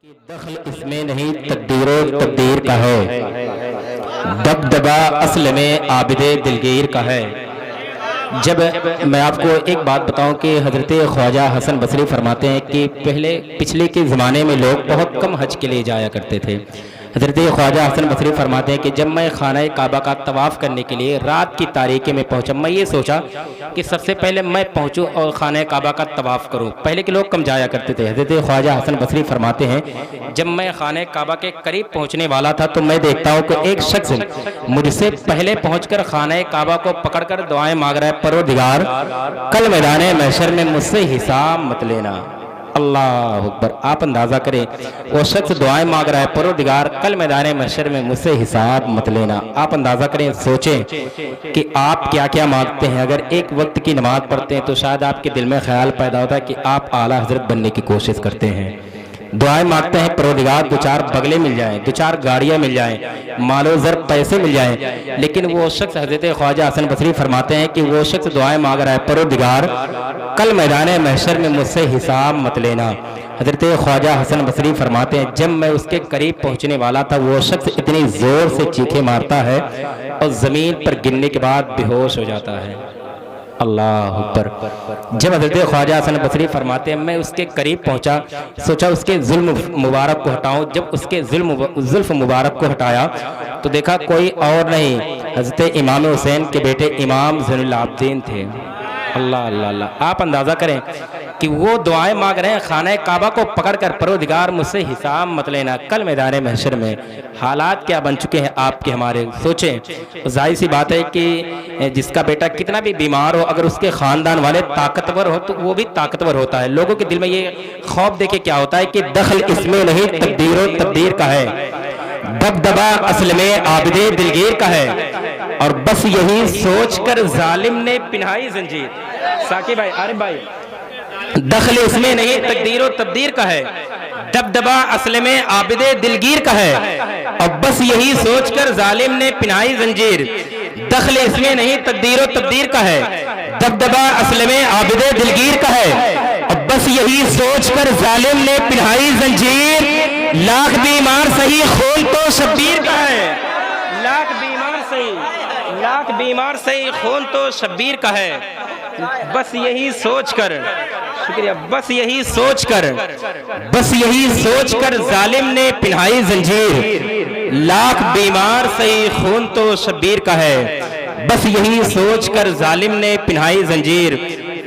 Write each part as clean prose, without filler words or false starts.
دخل اس میں نہیں تقدیر و تقدیر کا ہے، دبدبا اصل میں عابد دلگیر کا ہے۔ جب میں آپ کو ایک بات بتاؤں کہ حضرت خواجہ حسن بصری فرماتے ہیں کہ پچھلے کے زمانے میں لوگ بہت کم حج کے لیے جایا کرتے تھے۔ حضرت خواجہ حسن بصری فرماتے ہیں کہ جب میں خانہ کعبہ کا طواف کرنے کے لیے رات کی تاریکی میں پہنچا، میں یہ سوچا کہ سب سے پہلے میں پہنچوں اور خانہ کعبہ کا طواف کروں۔ پہلے کے لوگ کم جایا کرتے تھے۔ حضرت خواجہ حسن بصری فرماتے ہیں جب میں خانہ کعبہ کے قریب پہنچنے والا تھا تو میں دیکھتا ہوں کہ ایک شخص مجھ سے پہلے پہنچ کر خانہ کعبہ کو پکڑ کر دعائیں مانگ رہا ہے، پروردگار کل میدان محشر میں مجھ سے حساب مت لینا۔ اللہ اکبر! آپ اندازہ کریں، وہ شخص دعائیں مانگ رہا ہے، پروردگار کل میدان محشر میں مجھ سے حساب مت لینا۔ آپ اندازہ کریں، سوچیں کہ آپ کیا کیا مانگتے ہیں۔ اگر ایک وقت کی نماز پڑھتے ہیں تو شاید آپ کے دل میں خیال پیدا ہوتا ہے کہ آپ اعلیٰ حضرت بننے کی کوشش کرتے ہیں۔ دعائیں مانگتے ہیں، پروردگار دو چار بگلے مل جائیں، دو چار گاڑیاں مل جائیں، مال و زر پیسے مل جائیں، لیکن وہ شخص حضرت خواجہ حسن بصری فرماتے ہیں کہ وہ شخص دعائیں مانگ رہا ہے، پروردگار کل میدان محشر میں مجھ سے حساب مت لینا۔ حضرت خواجہ حسن بصری فرماتے ہیں جب میں اس کے قریب پہنچنے والا تھا وہ شخص اتنی زور سے چیخیں مارتا ہے اور زمین پر گرنے کے بعد بے ہوش ہو جاتا ہے۔ اللہ اکبر! جب حضرت خواجہ حسن بصری فرماتے ہیں میں اس کے قریب پہنچا، سوچا اس کے ظلم مبارک کو ہٹاؤں۔ جب اس کے زلف مبارک کو ہٹایا تو دیکھا کوئی اور نہیں، حضرت امام حسین کے بیٹے امام زین العابدین تھے۔ اللہ اللہ اللہ! آپ اندازہ کریں کہ وہ دعائیں مانگ رہے ہیں خانہ کعبہ کو پکڑ کر، پروردگار مجھ سے حساب مت لینا کل میدان محشر میں۔ حالات کیا بن چکے ہیں آپ کے ہمارے، سوچیں۔ ظاہر سی بات ہے کہ جس کا بیٹا کتنا بھی بیمار ہو، اگر اس کے خاندان والے طاقتور ہو تو وہ بھی طاقتور ہوتا ہے۔ لوگوں کے دل میں یہ خوف دیکھے کیا ہوتا ہے کہ دخل اس میں نہیں تقدیر و تقدیر کا ہے، دبدبا اصل میں عابد دلگیر کا ہے، اور بس یہی سوچ کر ظالم نے پنہائی زنجیر۔ ساقی بھائی، عارف بھائی، دخل اس میں نہیں تقدیر و تقدیر کا ہے، دبدبا اصل میں عابد دلگیر کا ہے، اور بس یہی سوچ کر ظالم نے پنہائی زنجیر۔ دخل اس میں نہیں تقدیر و تقدیر کا ہے، دبدبا اصل میں عابد دلگیر کا ہے، اور بس یہی سوچ کر ظالم نے پنہائی زنجیر۔ لاکھ بیمار صحیح خون تو شبیر کا ہے، لاکھ بیمار صحیح خون تو شبیر کا ہے، بس یہی سوچ کر، شکریہ، بس یہی سوچ کر ظالم نے پنہائی زنجیر۔ لاکھ بیمار صحیح خون تو شبیر کا ہے، بس یہی سوچ کر ظالم نے پنہائی زنجیر۔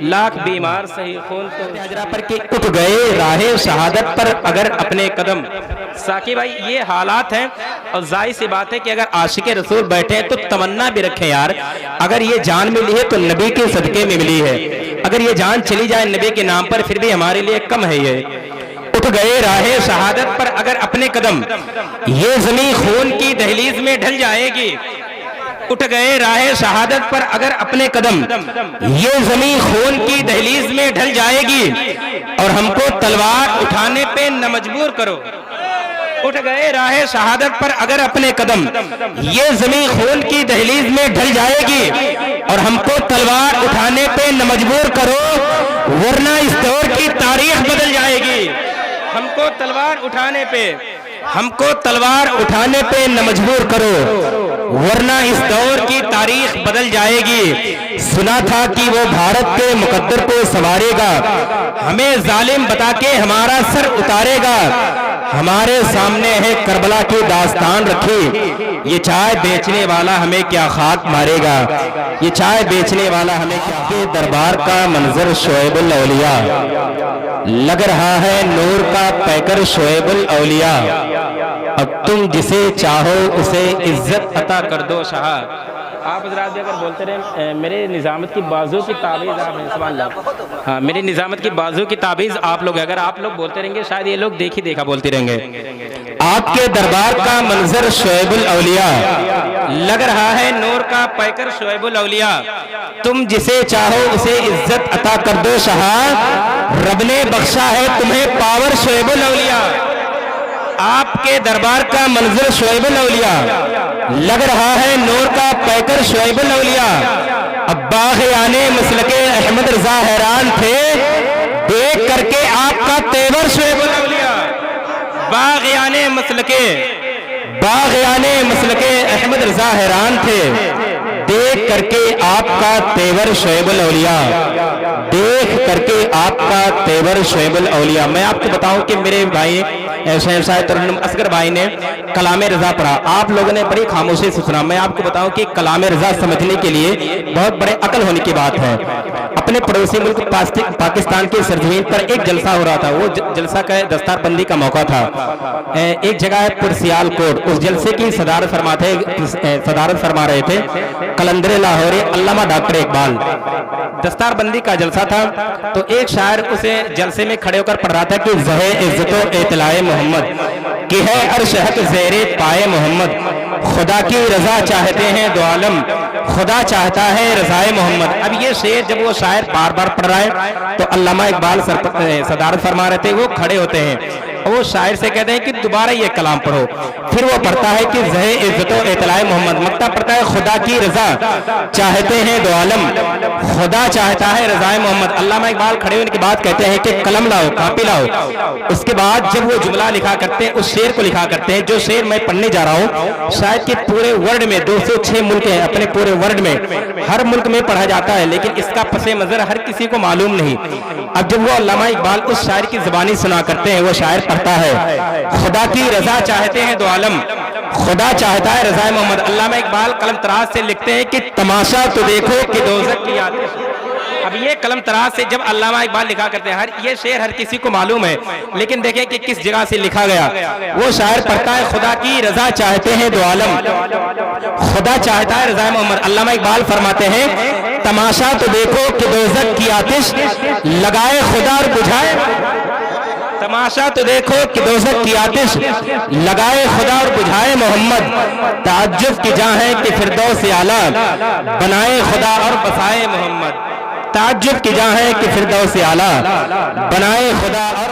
لاکھ بیمار صحیح خون تو حجرہ پر کے اٹھ گئے راہ شہادت پر اگر اپنے قدم۔ ساقی بھائی، یہ حالات ہیں، اور ظاہر سی بات ہے کہ اگر عاشق رسول بیٹھے ہیں تو تمنا بھی رکھیں یار، اگر یہ جان ملی ہے تو نبی کے صدقے میں ملی ہے، اگر یہ جان چلی جائے نبی کے نام پر پھر بھی ہمارے لیے کم ہے۔ یہ اٹھ گئے راہ شہادت پر اگر اپنے قدم، یہ زمین خون کی دہلیز میں ڈھل جائے گی۔ اٹھ گئے راہ شہادت پر اگر اپنے قدم، یہ زمین خون کی دہلیز میں ڈھل جائے گی، اور ہم کو تلوار اٹھانے پہ نہ مجبور کرو۔ اٹھ گئے راہ شہادت پر اگر اپنے قدم، یہ زمین خون کی دہلیز میں ڈھل جائے گی، اور ہم کو تلوار اٹھانے پہ نہ مجبور کرو، ورنہ اس دور کی تاریخ بدل جائے گی۔ ہم کو تلوار اٹھانے پہ نہ مجبور کرو، ورنہ اس دور کی تاریخ بدل جائے گی۔ سنا تھا کہ وہ بھارت کے مقدر کو سنوارے گا، ہمیں ظالم بتا کے ہمارا سر اتارے گا۔ ہمارے سامنے ہے کربلا کی داستان رکھی، یہ چائے بیچنے والا ہمیں کیا خاک مارے گا، یہ چائے بیچنے والا ہمیں کیا۔ کے دربار کا منظر شعیب الاولیاء، لگ رہا ہے نور کا پیکر شعیب الاولیاء، اب تم جسے چاہو اسے عزت عطا کر دو شاہ۔ آپ حضرات بھی اگر بولتے رہے، میرے نظامت کی بازو کی تعویذ آپ ہیں، سبحان اللہ، ہاں میری نظامت کی بازو کی تعویذ آپ لوگ، اگر آپ لوگ بولتے رہیں گے شاید یہ لوگ دیکھی دیکھا بولتے رہیں گے۔ آپ کے دربار کا منظر شعیب الاولیاء، لگ رہا ہے نور کا پیکر شعیب الاولیاء، تم جسے چاہو اسے عزت عطا کر دو شاہ، رب نے بخشا ہے تمہیں پاور شعیب الاولیاء۔ آپ کے دربار کا منظر شعیب الاولیاء، لگ رہا ہے نور کا پیکر شعیب الاولیاء، اب باغیان مسلک احمد رضا حیران تھے دیکھ کر کے آپ کا تیور شعیب الاولیاء، باغیان مسلکے احمد رضا حیران تھے دیکھ کر کے آپ کا تیور شعیب الاولیاء، دیکھ کر کے آپ کا تیور شعیب الاولیاء۔ میں آپ کو بتاؤں کہ میرے بھائی شہنشاہ صاحب ترنم اصغر بھائی نے کلام رضا پڑھا، آپ لوگوں نے بڑی خاموشی سے سنا۔ میں آپ کو بتاؤں کہ کلام رضا سمجھنے کے لیے بہت بڑے عقل ہونے کی بات ہے۔ اپنے پڑوسی ملک پاکستان کی سرزمین پر ایک جلسہ ہو رہا تھا، وہ جلسہ کا دستار بندی کا موقع تھا۔ ایک جگہ ہے پرسیال کوٹ، اس جلسے کی صدارت فرما رہے تھے قلندر لاہوری علامہ ڈاکٹر اقبال۔ دستار بندی کا جلسہ تھا تو ایک شاعر اسے جلسے میں کھڑے ہو کر پڑھ رہا تھا کہ زہ عزت و اطلاع محمد کہ ہے عرش حق زیر پائے محمد، خدا کی رضا چاہتے ہیں دو عالم، خدا چاہتا ہے رضائے محمد۔ اب یہ شعر جب وہ شاعر بار بار پڑھ رہا ہے تو علامہ اقبال صدارت فرما رہے تھے، وہ کھڑے ہوتے ہیں، وہ شاعر سے کہتے ہیں کہ دوبارہ یہ کلام پڑھو۔ پھر وہ پڑھتا ہے کہ زہ عزت و اطلاع محمد، مکتا پڑھتا ہے خدا کی رضا چاہتے ہیں دو عالم، خدا چاہتا ہے رضائے محمد۔ علامہ اقبال کھڑے ہونے کے بعد کہتے ہیں کہ قلم لاؤ، کاپی لاؤ۔ اس کے بعد جب وہ جملہ لکھا کرتے ہیں، اس شعر کو لکھا کرتے ہیں جو شعر میں پڑھنے جا رہا ہوں، شاید کہ پورے ورلڈ میں 206 ملک ہیں، اپنے پورے ورلڈ میں ہر ملک میں پڑھا جاتا ہے، لیکن اس کا پس منظر ہر کسی کو معلوم نہیں۔ اب جب وہ علامہ اقبال اس شاعر کی زبانی سنا کرتے ہیں، وہ شاعر پڑھتا ہے خدا کی رضا چاہتے ہیں دو عالم، خدا چاہتا ہے رضائے محمد۔ علامہ اقبال قلم طراز سے لکھتے ہیں کہ تماشا تو دیکھو کہ دوزخ کی آتش۔ اب یہ قلم طراز سے جب علامہ اقبال لکھا کرتے ہیں، یہ شعر ہر کسی کو معلوم ہے، لیکن دیکھیں کہ کس جگہ سے لکھا گیا۔ وہ شاعر پڑھتا ہے خدا کی رضا چاہتے ہیں دو عالم، خدا چاہتا ہے رضائے محمد۔ علامہ اقبال فرماتے ہیں تماشا تو دیکھو کہ دوزخ کی آتش لگائے خدا اور بجھائے، تماشا تو دیکھو کہ دوزخ کی آتش لگائے خدا اور بجھائے محمد، تعجب کی جہاں ہے کہ فردوس اعلیٰ بنائے خدا اور بسائے محمد، تعجب کی جہاں ہے کہ فردوس اعلیٰ بنائے خدا اور